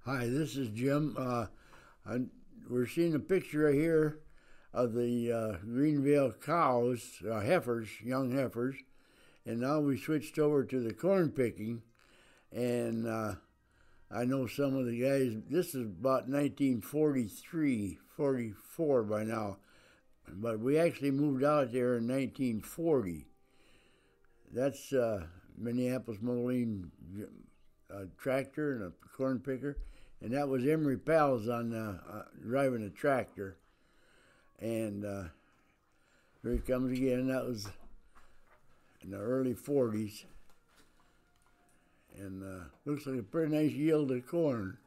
Hi, this is Jim. We're seeing a picture here of the Green Vale cows, heifers, young heifers, and now we switched over to the corn picking. And I know some of the guys. This is about 1943, 44 by now, but we actually moved out there in 1940. That's Minneapolis Moline tractor and a corn picker. And that was Emery Pals on driving a tractor. And here he comes again. That was in the early 40s. And looks like a pretty nice yield of corn.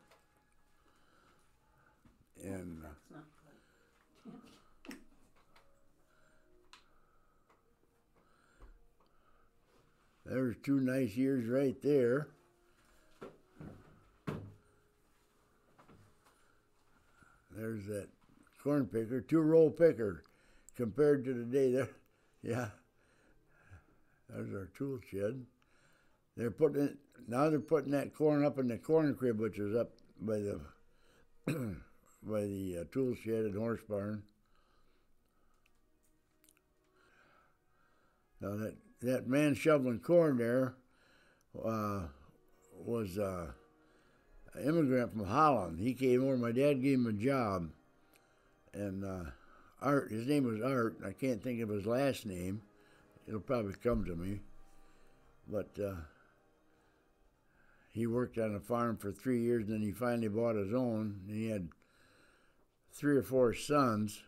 And That's not good. there's two nice years right there. There's that corn picker, two-row picker, compared to today. There, yeah. There's our tool shed. They're putting it now. They're putting that corn up in the corn crib, which is up by the by the tool shed and horse barn. Now that man shoveling corn there was an immigrant from Holland. He came over. My dad gave him a job, and Art. His name was Art. I can't think of his last name. It'll probably come to me, but he worked on a farm for 3 years, and then he finally bought his own. And he had 3 or 4 sons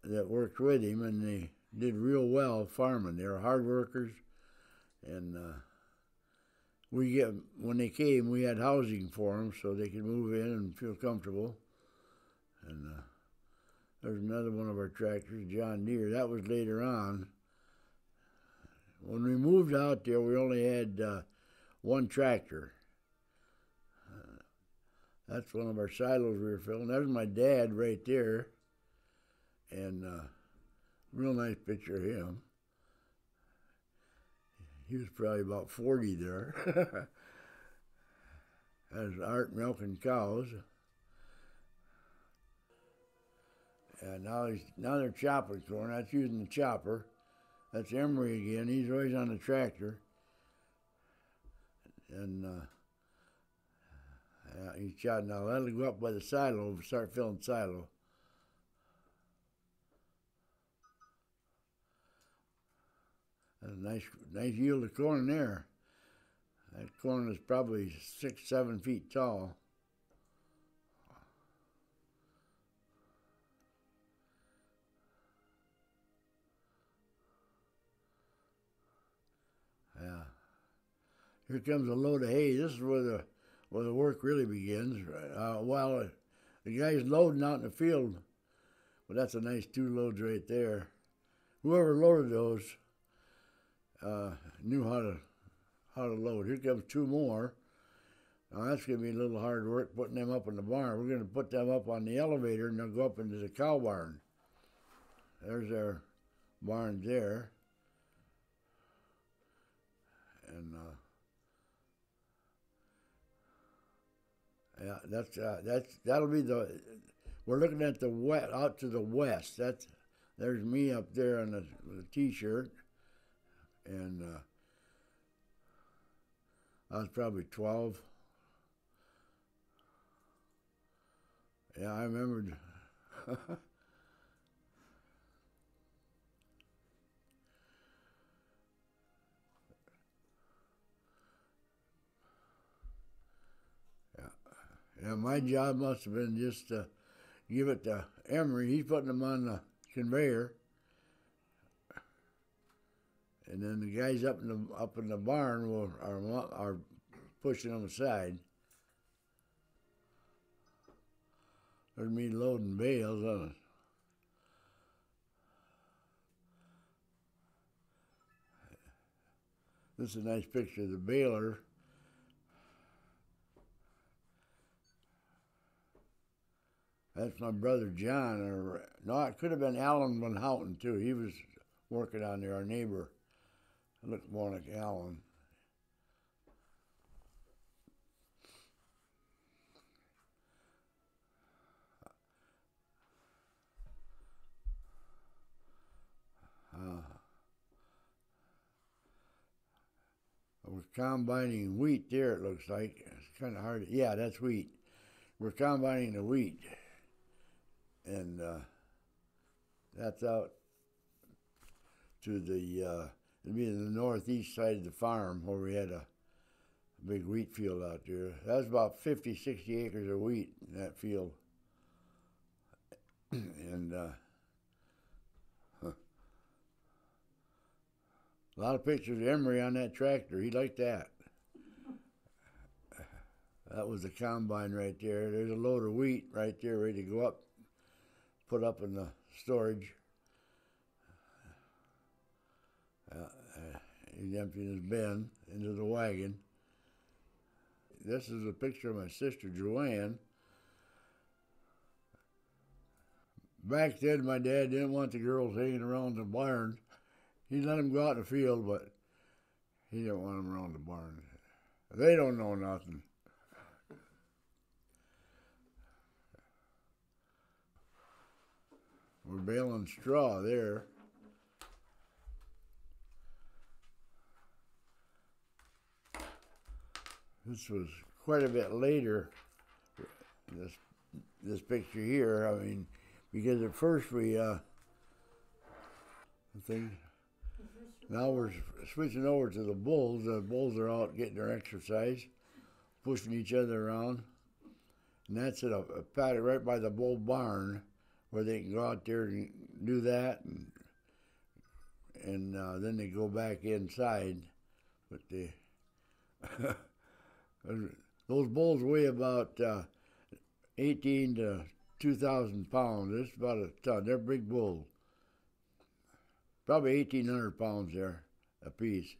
that worked with him, and they did real well farming. They were hard workers, and when they came, we had housing for them so they could move in and feel comfortable. And there's another one of our tractors, John Deere. That was later on. When we moved out there, we only had one tractor. That's one of our silos we were filling. There's my dad right there, and real nice picture of him. He was probably about 40 there. That's Art milking cows. And now they're chopping corn. That's using the chopper. That's Emery again. He's always on the tractor. And he's chopping. Now that'll go up by the silo, start filling silo. That's a nice yield of corn there. That corn is probably 6, 7 feet tall. Yeah. Here comes a load of hay. This is where the work really begins. While the guy's loading out in the field, well, that's a nice 2 loads right there. Whoever loaded those knew how to load. Here comes 2 more. Now that's going to be a little hard work putting them up in the barn. We're going to put them up on the elevator and they'll go up into the cow barn. There's our barn there. And yeah, that'll be the. We're looking at the out to the west. There's me up there on the T-shirt, and I was probably 12. Yeah, I remembered. Yeah, my job must have been just to give it to Emery. He's putting them on the conveyor, and then the guys up in the barn are pushing them aside. There's me loading bales on it. This is a nice picture of the baler. That's my brother John, or no, it could have been Alan Van Houten too. He was working on there, our neighbor. It looked more like Alan. combining wheat there, it looks like. It's kind of hard. Yeah, that's wheat. We're combining the wheat. And that's out to the, it'd be the northeast side of the farm where we had a big wheat field out there. That was about 50, 60 acres of wheat in that field. And a lot of pictures of Emery on that tractor. He liked that. That was the combine right there. There's a load of wheat right there ready to go up, put up in the storage. He's emptying his bin into the wagon. This is a picture of my sister Joanne. Back then, my dad didn't want the girls hanging around the barn. He let them go out in the field, but he didn't want them around the barn. They don't know nothing. We're baling straw there. This was quite a bit later, this picture here. I mean, because at first we, I think, now we're switching over to the bulls. The bulls are out getting their exercise, pushing each other around. And that's at a paddock right by the bull barn where they can go out there and do that. And then they go back inside. But they, those bulls weigh about 18 to 2,000 pounds. It's about a ton. They're big bulls. Probably 1,800 pounds there a piece.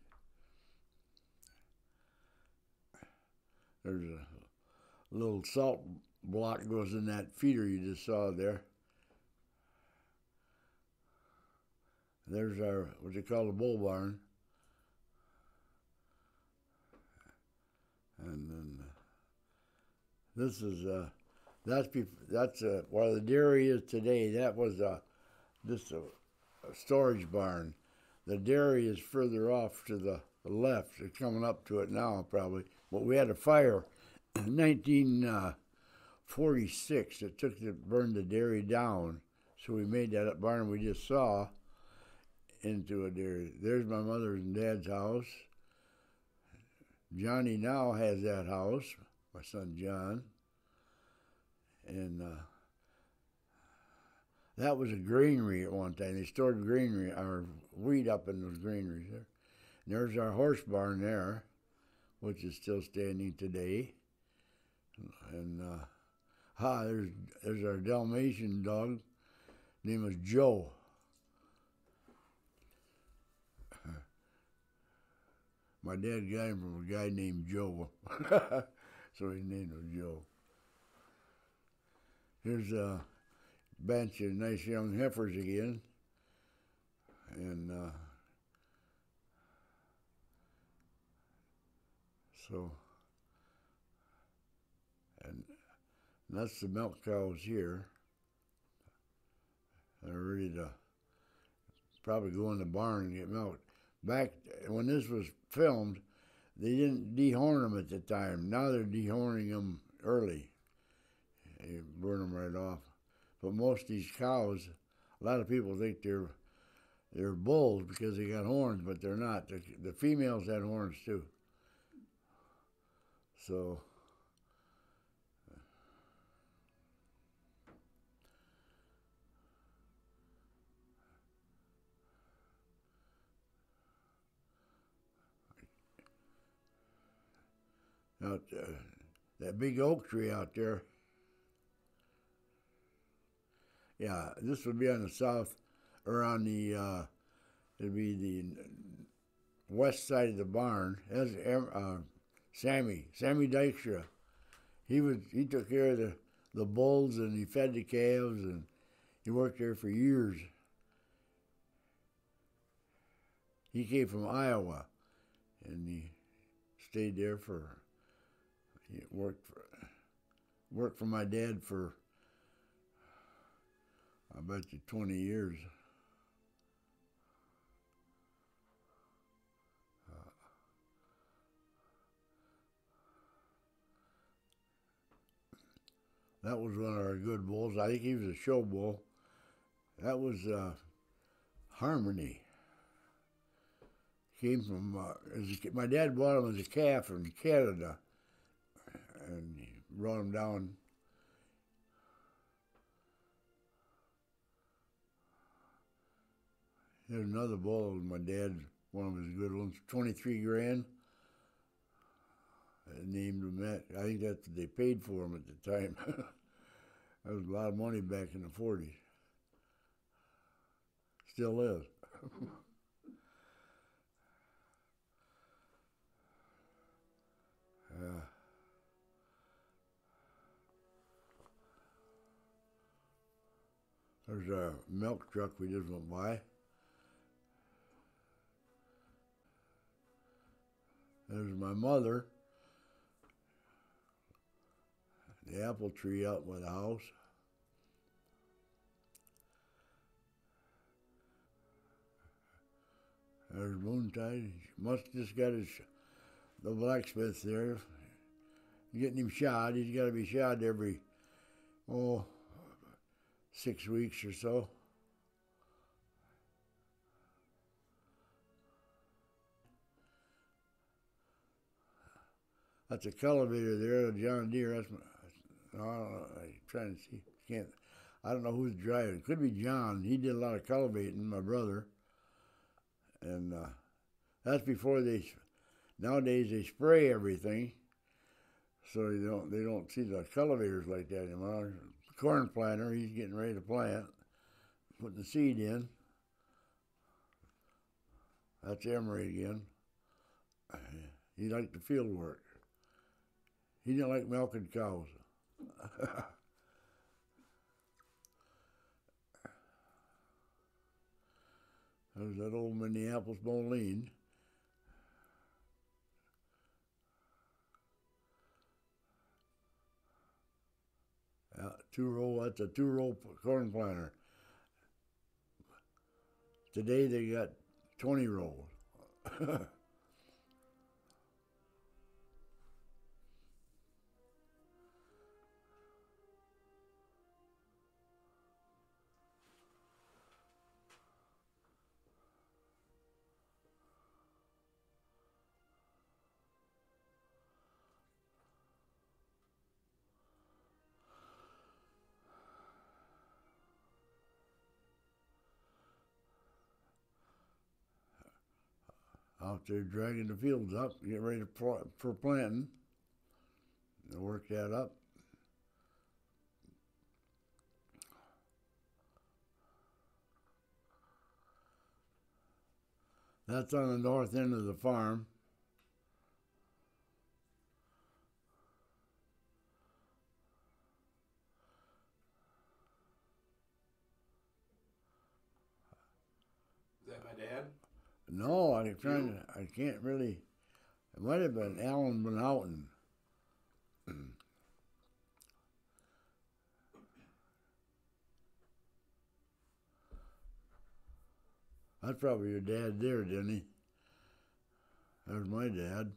There's a little salt block goes in that feeder you just saw there. There's our, what they call the bull barn. And then this is, that's where the dairy is today. That was just a storage barn. The dairy is further off to the left. It's coming up to it now, probably. But we had a fire in 1946 that burned the dairy down. So we made that barn we just saw into a dairy. There's my mother's and dad's house. Johnny now has that house, my son John. And that was a granary at one time. They stored granary, or wheat up in those granaries there. And there's our horse barn there, which is still standing today. And there's our Dalmatian dog. His name was Joe. My dad got him from a guy named Joe, so his name was Joe. Here's a bunch of nice young heifers again, and and that's the milk cows here. They're ready to probably go in the barn and get milked. Back when this was filmed, they didn't dehorn them at the time. Now they're dehorning them early. They burn them right off. But most of these cows, a lot of people think they're bulls because they got horns, but they're not. The females had horns too. So out that big oak tree out there. Yeah, this would be on the south, or on the, it'd be the west side of the barn. That's Sammy Dykstra. He took care of the bulls and he fed the calves and he worked there for years. He came from Iowa and he stayed there he worked for my dad for, I bet you 20 years. That was one of our good bulls. I think he was a show bull. That was Harmony. Came from, my dad bought him as a calf from Canada, and he brought him down. There's another bull my dad, one of his good ones, 23 grand. I named him that. I think that's what they paid for him at the time. That was a lot of money back in the 40s. Still is. There's a milk truck we just went by. There's my mother. The apple tree out by the house. There's Moontide. He must just got the blacksmith there, getting him shod. He's got to be shod every, 6 weeks or so. That's a cultivator there, a John Deere. That's I don't know. I'm trying to see. I don't know who's driving. It could be John. He did a lot of cultivating, my brother. And that's before nowadays they spray everything, so they don't see the cultivators like that anymore. Corn planter, he's getting ready to plant, putting the seed in. That's Emery again. He liked the field work. He didn't like milking cows. There's that old Minneapolis Moline. That's a two-row corn planter. Today they got 20 rows. Out there dragging the fields up, getting ready for planting. They work that up. That's on the north end of the farm. Is that my dad? No, I can't really. It might have been Alan Van Houten. That's probably your dad there, didn't he? There's my dad.